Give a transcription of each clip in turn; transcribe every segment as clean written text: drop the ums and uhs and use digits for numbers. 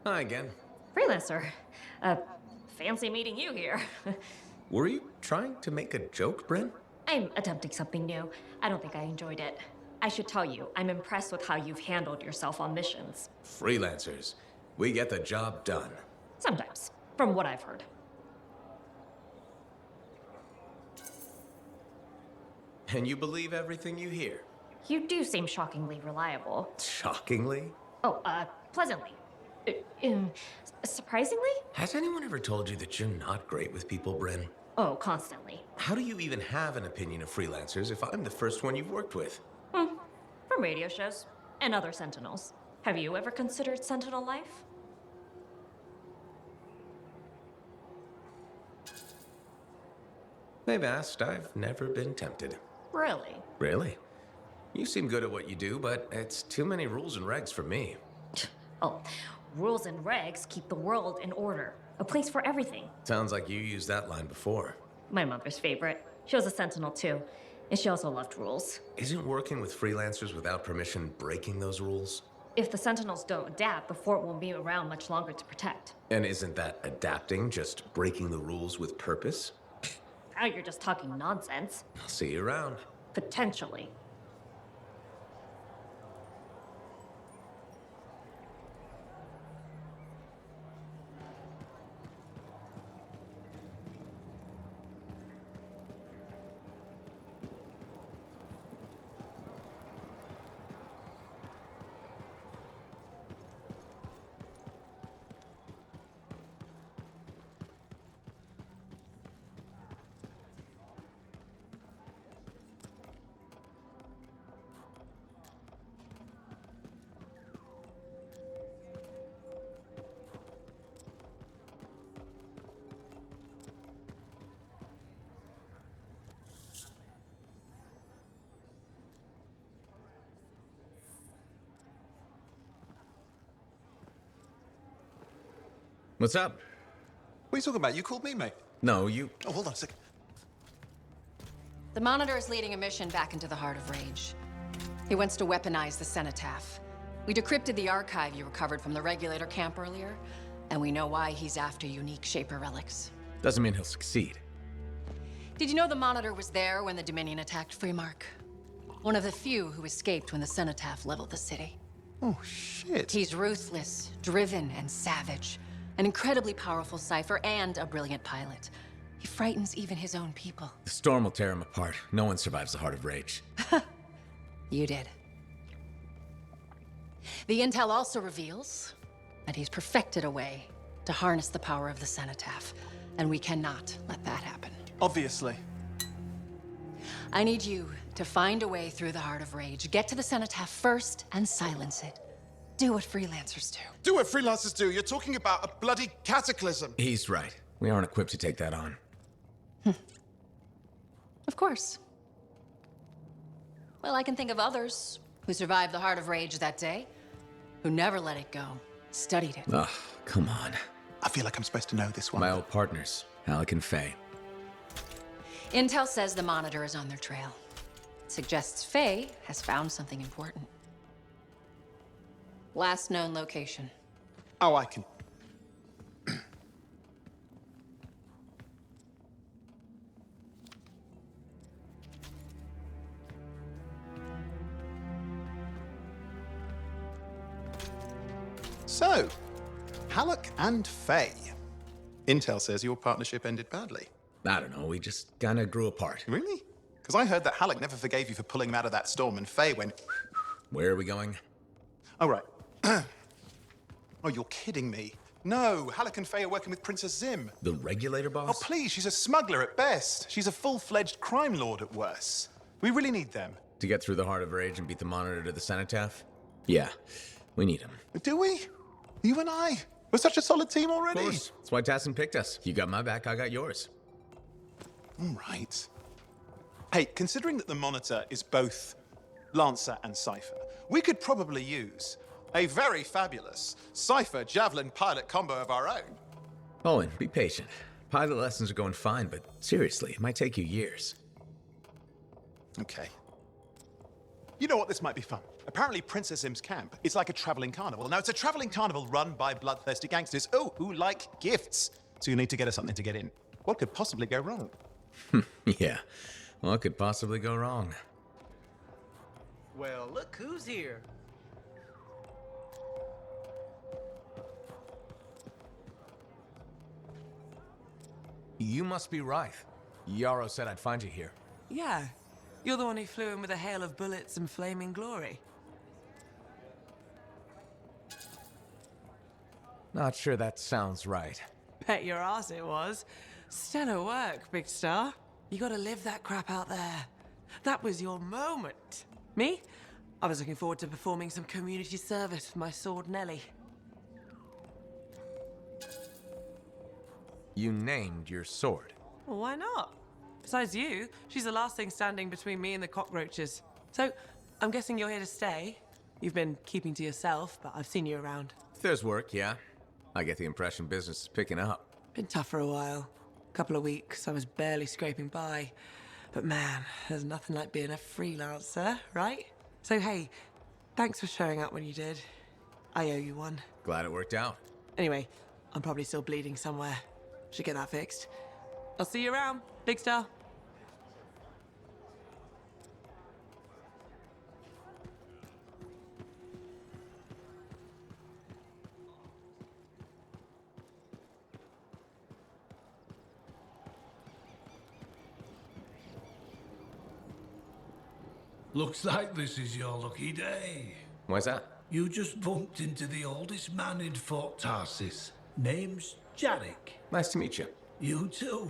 Hi again. Freelancer. Uh, Fancy meeting you here. Were you trying to make a joke, Bryn? I'm attempting something new. I don't think I enjoyed it. I should tell you, I'm impressed with how you've handled yourself on missions. Freelancers. We get the job done. Sometimes, from what I've heard. And you believe everything you hear? You do seem shockingly reliable. Shockingly? Oh, pleasantly. Uh, um, Surprisingly? Has anyone ever told you that you're not great with people, Bryn? Oh, constantly. How do you even have an opinion of freelancers if I'm the first one you've worked with? From radio shows and other Sentinels. Have you ever considered Sentinel life? They've asked. I've never been tempted. Really? Really? You seem good at what you do, but it's too many rules and regs for me. Oh, rules and regs keep the world in order. A place for everything. Sounds like you used that line before. My mother's favorite. She was a Sentinel too, and she also loved rules. Isn't working with freelancers without permission breaking those rules? If the Sentinels don't adapt, the fort won't be around much longer to protect. And isn't that adapting just breaking the rules with purpose? Now you're just talking nonsense. I'll see you around. Potentially. What's up? What are you talking about? You called me, mate. No, you... Oh, hold on a second. The Monitor is leading a mission back into the Heart of Rage. He wants to weaponize the Cenotaph. We decrypted the archive you recovered from the Regulator camp earlier, and we know why he's after unique Shaper relics. Doesn't mean he'll succeed. Did you know the Monitor was there when the Dominion attacked Freemark? One of the few who escaped when the Cenotaph leveled the city. Oh, shit. He's ruthless, driven, and savage. An incredibly powerful cipher and a brilliant pilot. He frightens even his own people. The storm will tear him apart. No one survives the Heart of Rage. You did. The intel also reveals that he's perfected a way to harness the power of the Cenotaph, and we cannot let that happen. Obviously. I need you to find a way through the Heart of Rage, get to the Cenotaph first, and silence it. Do what freelancers do. Do what freelancers do. You're talking about a bloody cataclysm. He's right. We aren't equipped to take that on. Of course. Well, I can think of others who survived the Heart of Rage that day, who never let it go, studied it. Ugh, come on. I feel like I'm supposed to know this one. My old partners, Alec and Faye. Intel says the Monitor is on their trail. Suggests Faye has found something important. Last known location. Oh, I can. So, Halleck and Faye. Intel says your partnership ended badly. I don't know, we just kinda grew apart. Really? Because I heard that Halleck never forgave you for pulling him out of that storm, and Faye went... Where are we going? Oh, right. Oh, you're kidding me. No, Halleck and Faye are working with Princess Zim. The Regulator Oh, boss? please, she's a smuggler at best. She's a full-fledged crime lord at worst. We really need them. To get through the Heart of Rage and beat the Monitor to the Cenotaph? Yeah, we need him. Do we? You and I? We're such a solid team Of already. course. That's why Tassin picked us. You got my back, I got yours. All right. Hey, considering that the Monitor is both Lancer and Cypher, we could probably use a very fabulous Cypher Javelin pilot combo of our own. Owen, be patient. Pilot lessons are going fine, but seriously, it might take you years. Okay. You know what? This might be fun. Apparently, Princess Zim's camp is like a traveling carnival. Now, it's a traveling carnival run by bloodthirsty gangsters, who like gifts. So you need to get us something to get in. What could possibly go wrong? Yeah. What could possibly go wrong? Well, look who's here. You must be Rife. Yarrow said I'd find you here. Yeah. You're the one who flew in with a hail of bullets and flaming glory. Not sure that sounds right. Bet your ass it was. Stellar work, Big Star. You gotta live that crap out there. That was your moment. Me? I was looking forward to performing some community service with my sword Nellie. You named your sword. Well, why not? Besides you, she's the last thing standing between me and the cockroaches. So, I'm guessing you're here to stay. You've been keeping to yourself, but I've seen you around. If there's work, yeah. I get the impression business is picking up. Been tough for a while. Couple of weeks, I was barely scraping by. But man, there's nothing like being a freelancer, right? So hey, thanks for showing up when you did. I owe you one. Glad it worked out. Anyway, I'm probably still bleeding somewhere. Should get that fixed. I'll see you around, Big Star. Looks like this is your lucky day. Why's that? You just bumped into the oldest man in Fort Tarsis. Name's Jarek. Nice to meet you. You too.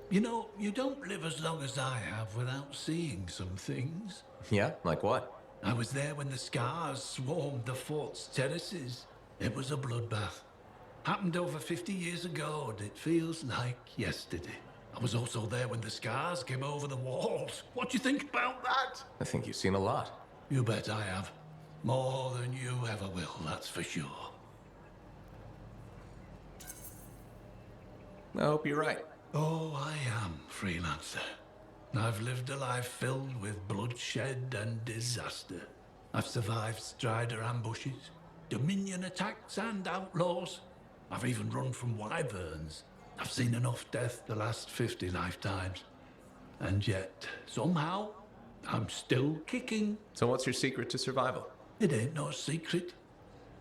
You know, you don't live as long as I have without seeing some things. Yeah? Like what? I was there when the scars swarmed the fort's terraces. It was a bloodbath. Happened over 50 years ago, and it feels like yesterday. I was also there when the scars came over the walls. What do you think about that? I think you've seen a lot. You bet I have. More than you ever will, that's for sure. I hope you're right. Oh, I am, freelancer. I've lived a life filled with bloodshed and disaster. I've survived Strider ambushes, Dominion attacks and outlaws. I've even run from wyverns. I've seen enough death the last 50 lifetimes. And yet, somehow, I'm still kicking. So what's your secret to survival? It ain't no secret.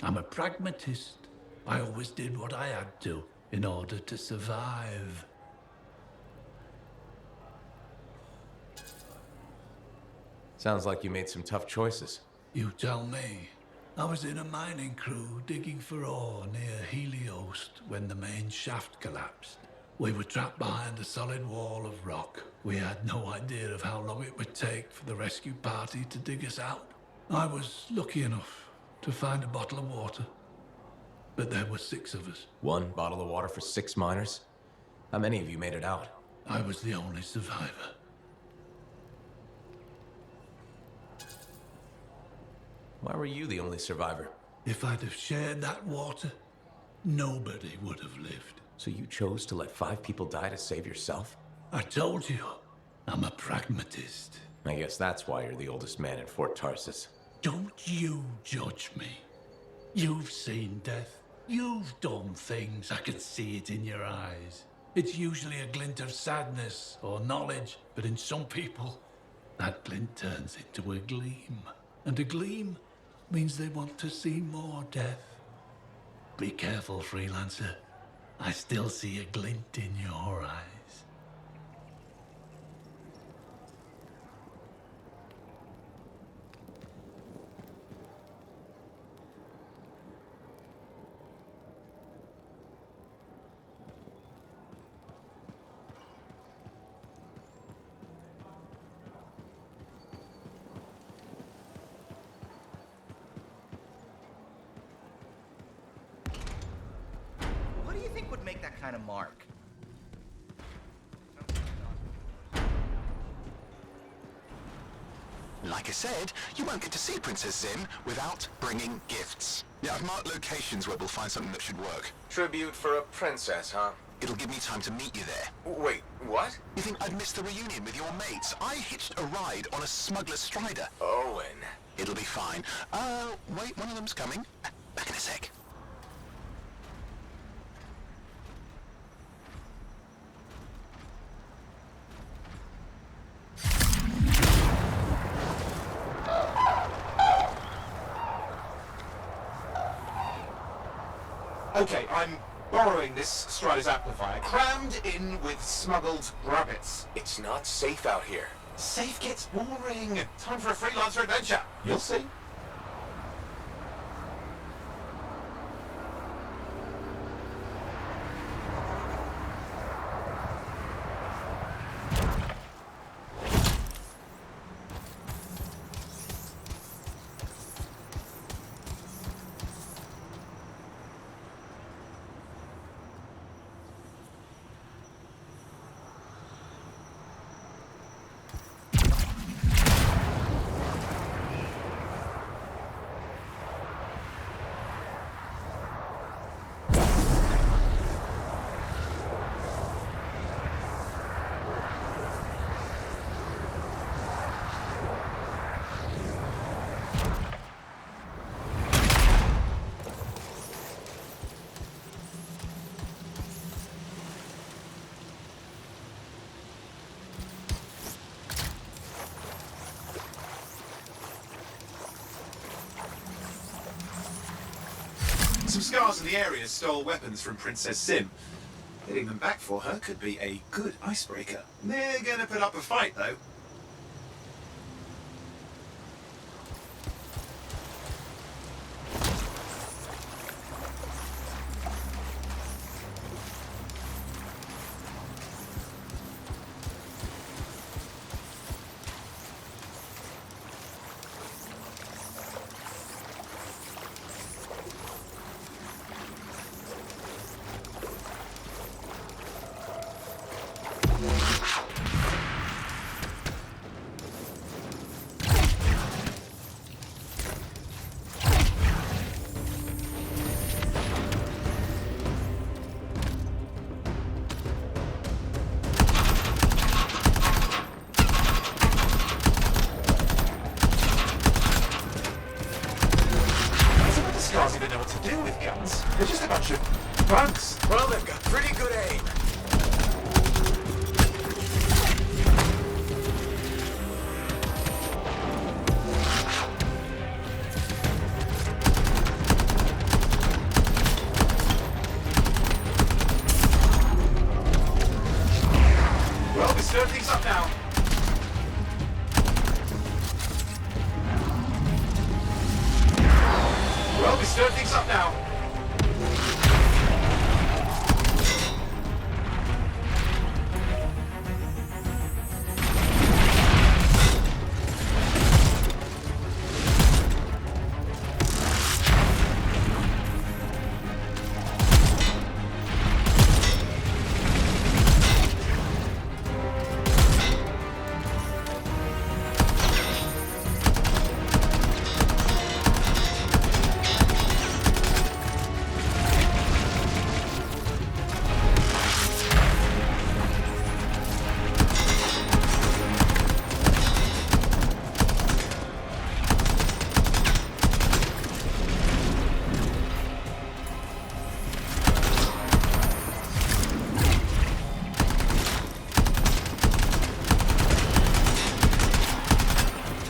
I'm a pragmatist. I always did what I had to in order to survive. Sounds like you made some tough choices. You tell me. I was in a mining crew digging for ore near Heliost when the main shaft collapsed. We were trapped behind a solid wall of rock. We had no idea of how long it would take for the rescue party to dig us out. I was lucky enough to find a bottle of water. But there were 6 of us. 1 bottle of water for 6 miners? How many of you made it out? I was the only survivor. Why were you the only survivor? If I'd have shared that water, nobody would have lived. So you chose to let 5 people die to save yourself? I told you, I'm a pragmatist. I guess that's why you're the oldest man in Fort Tarsis. Don't you judge me. You've seen death. You've done things. I can see it in your eyes. It's usually a glint of sadness or knowledge, but in some people, that glint turns into a gleam. And a gleam means they want to see more death. Be careful, freelancer. I still see a glint in your eyes. What do you think would make that kind of mark? Like I said, you won't get to see Princess Zim without bringing gifts. Yeah, I've marked locations where we'll find something that should work. Tribute for a princess, huh? It'll give me time to meet you there. Wait, what? You think I'd miss the reunion with your mates? I hitched a ride on a smuggler's strider. Owen. It'll be fine. Wait, one of them's coming. Back in a sec. Okay, I'm borrowing this Strider's amplifier, crammed in with smuggled rabbits. It's not safe out here. Safe gets boring. Time for a freelancer adventure. You'll see. Some scars in the area stole weapons from Princess Sim. Getting them back for her could be a good icebreaker. They're gonna put up a fight, though. Scars even know what to do with guns. They're just a bunch of bugs. Well, they've got pretty good aim. Well, we stirred things up now. Well, we stirred things up now.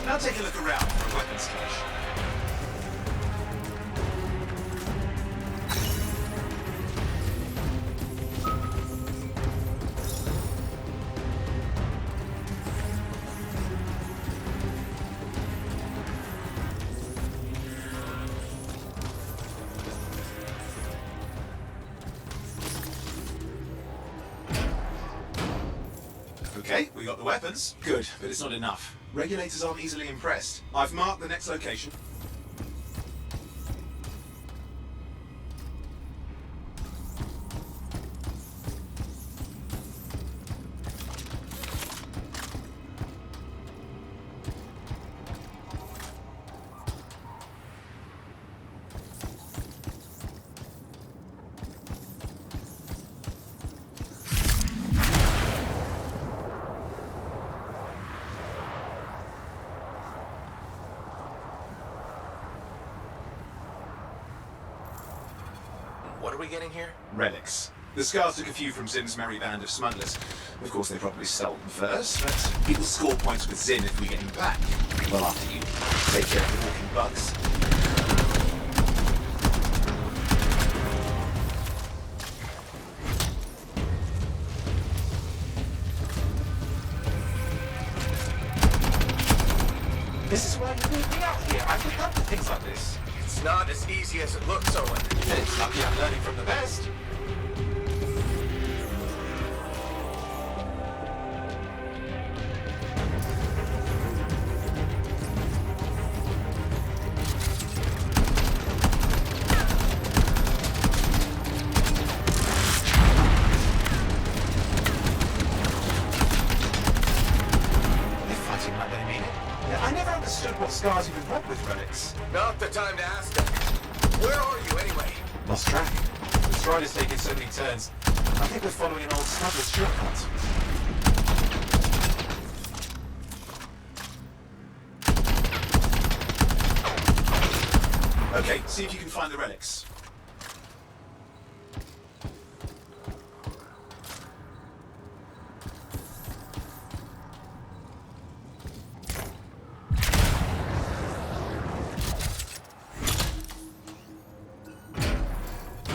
Now take a look around for a weapons cache. Okay, we got the weapons. Good, but it's not enough. Regulators aren't easily impressed. I've marked the next location. what are we getting here? Relics. The Scars took a few from Zim's merry band of smugglers. Of course, they probably stole them first, but people score points with Zim if we get him back. Well, after you take care of the walking bugs. This is why you need me out here. I can help with things like this. It's not as easy as it looks, Owen. And it's lucky I'm learning from the best. Scars even work with relics. Not the time to ask them. Where are you, anyway? Lost track. The Strider's taken so many turns. I think we're following an old smuggler's shortcut. Okay, see if you can find the relics.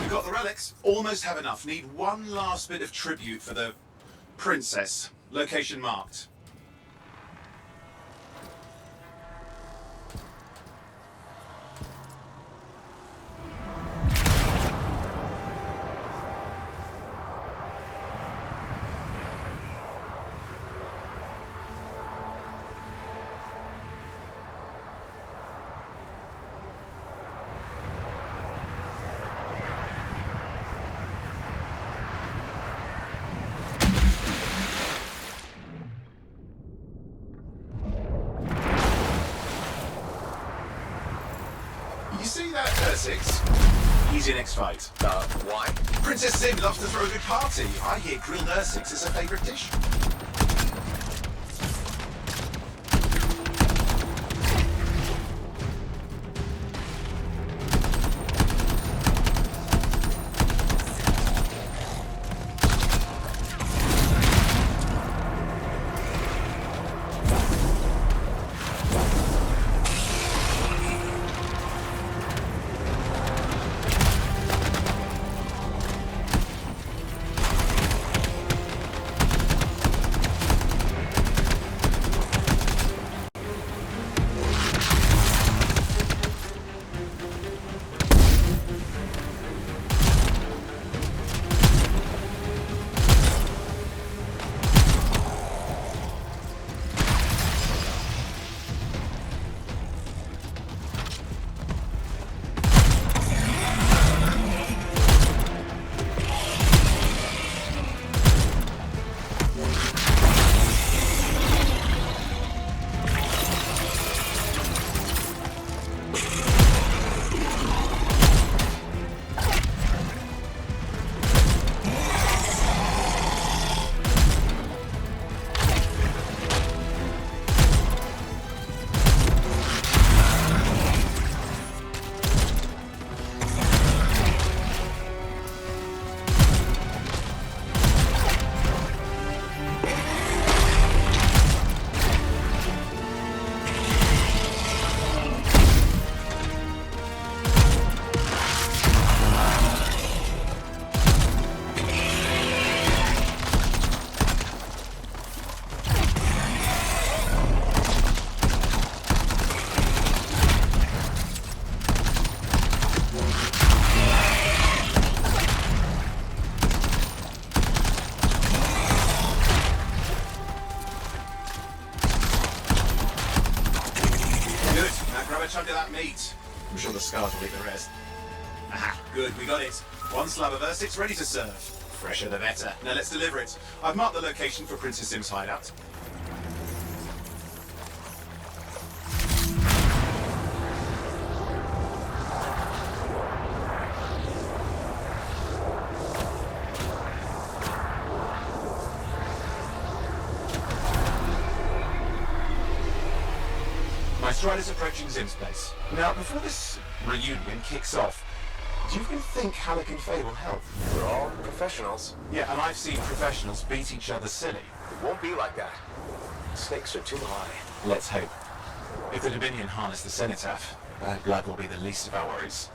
Got the relics. Almost have enough. Need one last bit of tribute for the princess. Location marked. You see that Ursix? He's your next fight. Why? Princess Zim loves to throw a good party. I hear grilled Ursix is her favourite dish. Chunk of that meat. I'm sure the Scars will eat the rest. Aha, good, we got it. One slab of Ursix ready to serve. Fresher the better. Now let's deliver it. I've marked the location for Princess Zim's hideout. My Strider's approaching Zim's place. Now, before this reunion kicks off, Do you think Halleck and Faye will help? We're all professionals. Yeah, and I've seen professionals beat each other silly. It won't be like that. Stakes are too high. Let's hope. If the Dominion harness the Cenotaph, bad blood will be the least of our worries.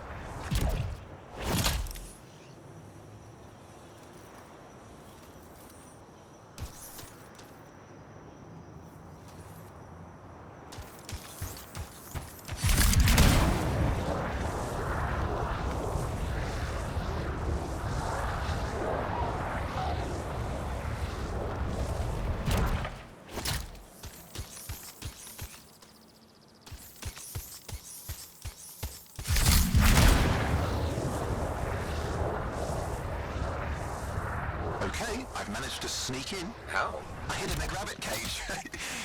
Okay, I've managed to sneak in. How? I hid in a rabbit cage.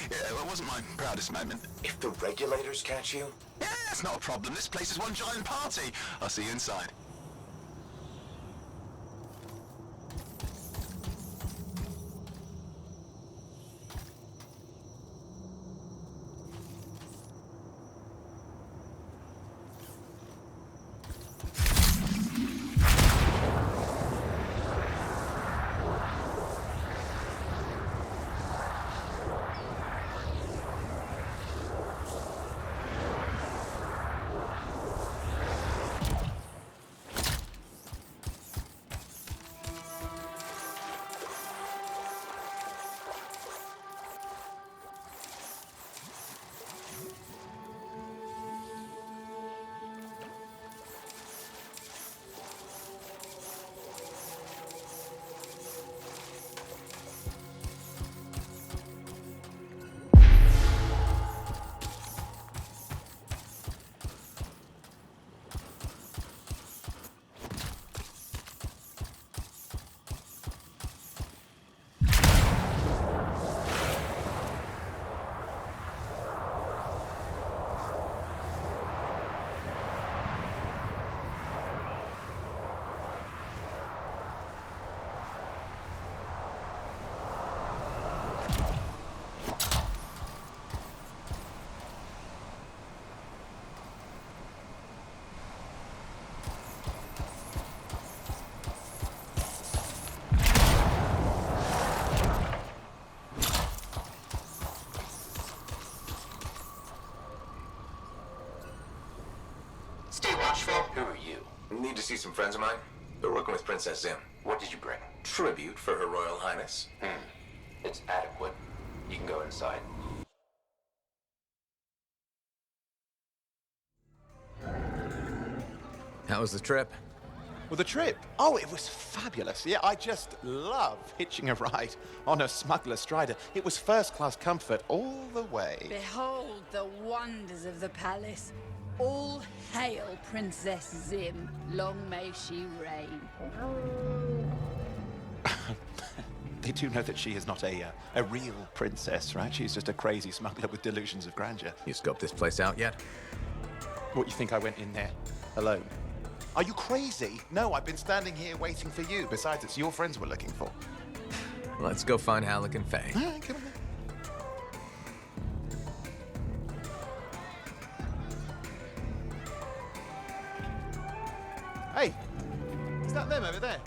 Yeah, it wasn't my proudest moment. If the regulators catch you? Yeah, it's not a problem. This place is one giant party. I'll see you inside. Who are you? Need to see some friends of mine. They're working with Princess Zim. What did you bring? Tribute for Her Royal Highness. It's adequate. You can go inside. How was the trip? Well, the trip? Oh, it was fabulous. Yeah, I just love hitching a ride on a smuggler strider. It was first-class comfort all the way. Behold the wonders of the palace. All hail Princess Zim. Long may she reign. They do know that she is not a real princess, right? She's just a crazy smuggler with delusions of grandeur. You scoped this place out yet? What, you think I went in there alone? Are you crazy? No, I've been standing here waiting for you. Besides, it's your friends we're looking for. Let's go find Halleck and Faye. All right, come on then. Hey, is that them over there?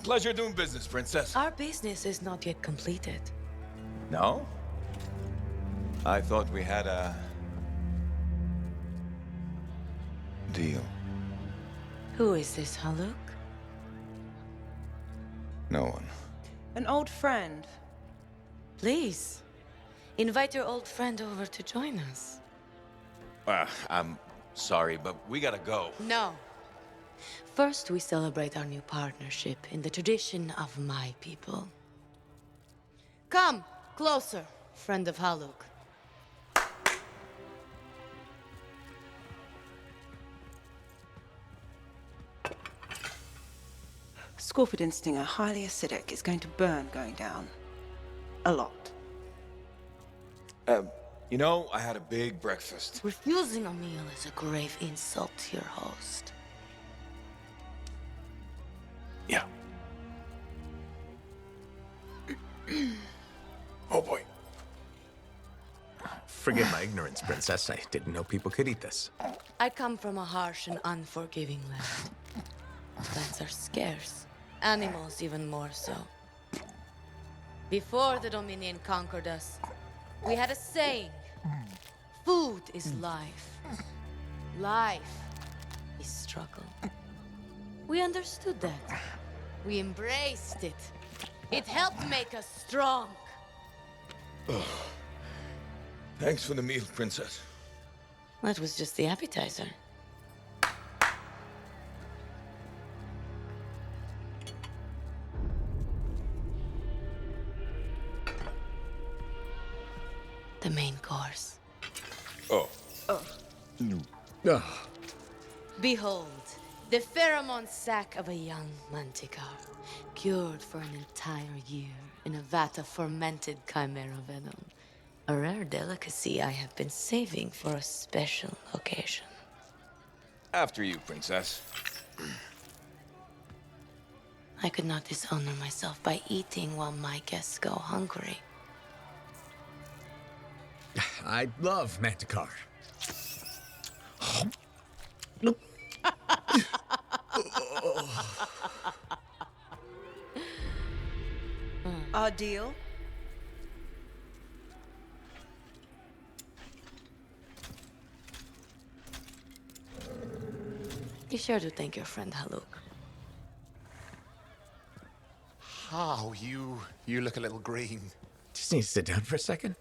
Pleasure doing business, Princess. Our business is not yet completed. No? I thought we had a deal. Who is this, Haluk? No one. An old friend. Please, invite your old friend over to join us. I'm sorry, but we gotta go. No. First, we celebrate our new partnership in the tradition of my people. Come, closer, friend of Haluk. Scorpid and Stinger, highly acidic. It's going to burn going down. A lot. You know, I had a big breakfast. Refusing a meal is a grave insult to your host. Forgive my ignorance, Princess. I didn't know people could eat this. I come from a harsh and unforgiving land. Plants are scarce. Animals even more so. Before the Dominion conquered us, we had a saying. Food is life. Life is struggle. We understood that. We embraced it. It helped make us strong. Thanks for the meal, Princess. That was just the appetizer. The main course. Oh. Behold, the pheromone sac of a young manticore, cured for an entire year in a vat of fermented chimera venom. A rare delicacy I have been saving for a special occasion. After you, Princess. I could not dishonor myself by eating while my guests go hungry. I love Manticore. Our deal? Be sure to thank your friend Haluk. Oh, you look a little green. Just need to sit down for a second.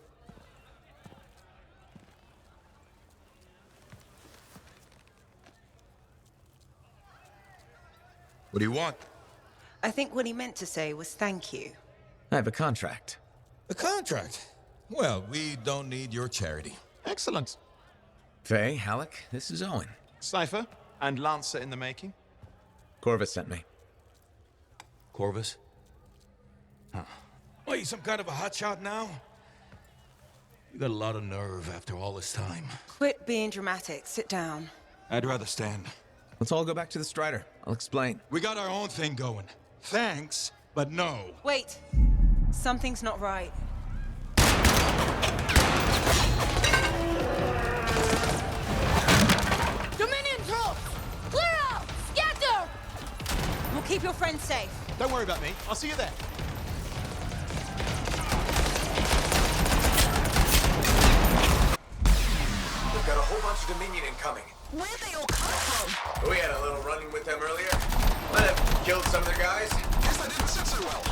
What do you want? I think what he meant to say was thank you. I have a contract. A contract? Well, we don't need your charity. Excellent. Faye, Halleck, this is Owen. Cypher and Lancer in the making. Corvus sent me. Corvus? Huh. What, you some kind of a hotshot now? You got a lot of nerve after all this time. Quit being dramatic. Sit down. I'd rather stand. Let's all go back to the Strider. I'll explain. We got our own thing going. Thanks, but no. Wait. Something's not right. Dominion troops! Clear out! Scatter! We'll keep your friends safe. Don't worry about me. I'll see you there. We've got a whole bunch of Dominion incoming. Where'd they all come from? We had a little run-in with them earlier. Might have killed some of their guys. Guess I didn't sit so well.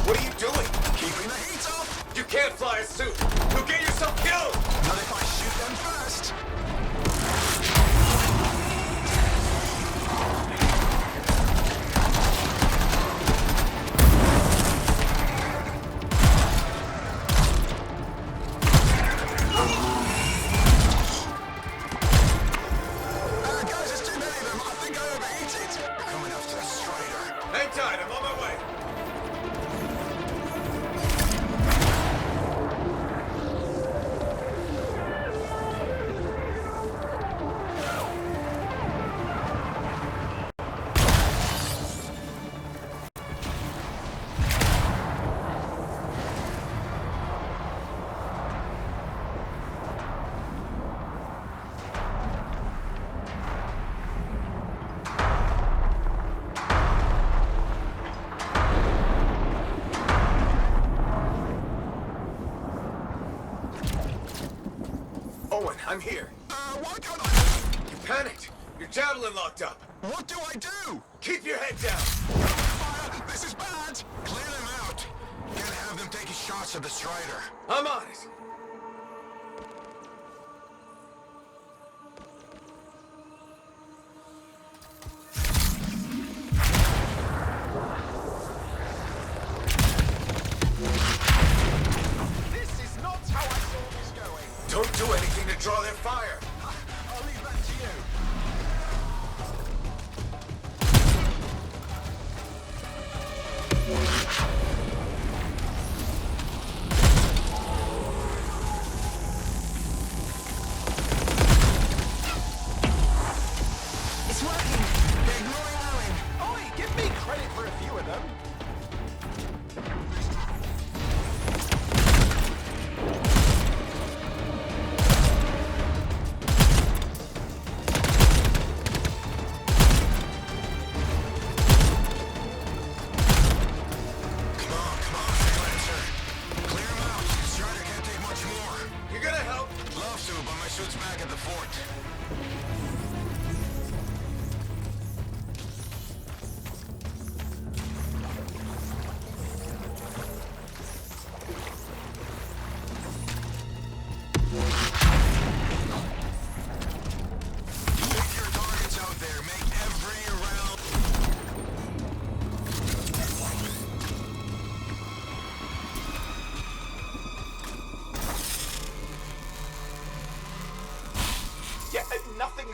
What are you doing? Keeping the heat up. You can't fly a suit. You'll get yourself killed. Not if I shoot them first. Guys, there's too many of them. I think I overheated. They're coming after the Strider. Hang tight, I'm on my way. Owen, I'm here. Why can't I? You panicked. Your javelin locked up. What do I do? Keep your head down. Fire! This is bad! Clear them out. Can't have them taking shots at the Strider. I'm on it. This is not how I saw this going. Don't do anything to draw their fire. I'll leave that to you.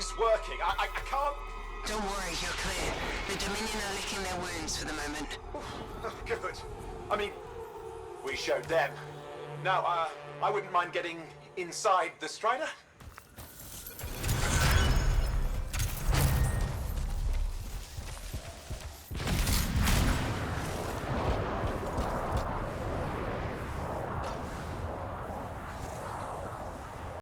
is working. I can't... Don't worry, you're clear. The Dominion are licking their wounds for the moment. Oh, good. I mean, we showed them. Now, I wouldn't mind getting inside the Strider.